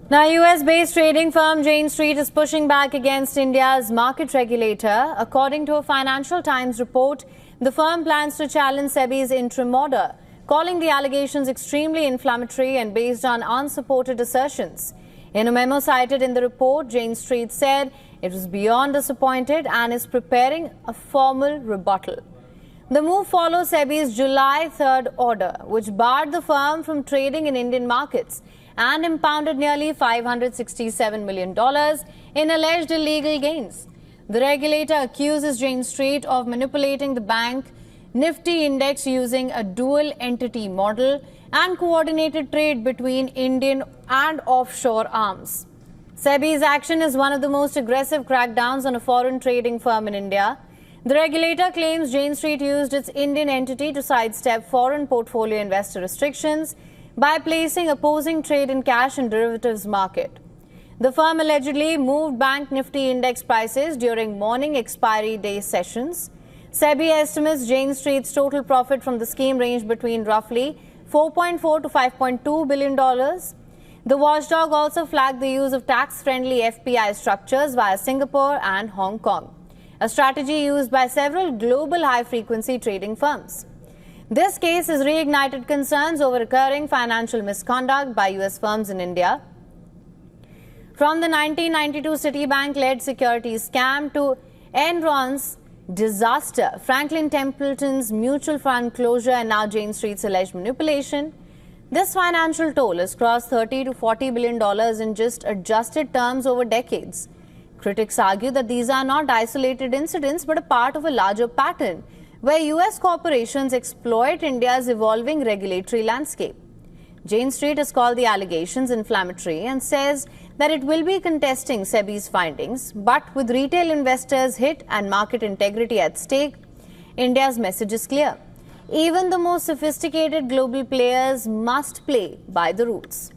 Now, US-based trading firm Jane Street is pushing back against India's market regulator. According to a Financial Times report, the firm plans to challenge SEBI's interim order, calling the allegations extremely inflammatory and based on unsupported assertions. In a memo cited in the report, Jane Street said it was beyond disappointed and is preparing a formal rebuttal. The move follows SEBI's July 3rd order, which barred the firm from trading in Indian markets and impounded nearly $567 million in alleged illegal gains. The regulator accuses Jane Street of manipulating the bank Nifty index using a dual entity model and coordinated trade between Indian and offshore arms. SEBI's action is one of the most aggressive crackdowns on a foreign trading firm in India. The regulator claims Jane Street used its Indian entity to sidestep foreign portfolio investor restrictions by placing opposing trade in cash and derivatives market. The firm allegedly moved bank Nifty index prices during morning expiry day sessions. SEBI estimates Jane Street's total profit from the scheme ranged between roughly $4.4 to $5.2 billion. The watchdog also flagged the use of tax-friendly FPI structures via Singapore and Hong Kong, a strategy used by several global high-frequency trading firms. This case has reignited concerns over recurring financial misconduct by US firms in India. From the 1992 Citibank-led securities scam to Enron's disaster, Franklin Templeton's mutual fund closure, and now Jane Street's alleged manipulation, this financial toll has crossed $30 to $40 billion in just adjusted terms over decades. Critics argue that these are not isolated incidents but a part of a larger pattern where US corporations exploit India's evolving regulatory landscape. Jane Street has called the allegations inflammatory and says that it will be contesting SEBI's findings, but with retail investors hit and market integrity at stake, India's message is clear. Even the most sophisticated global players must play by the rules.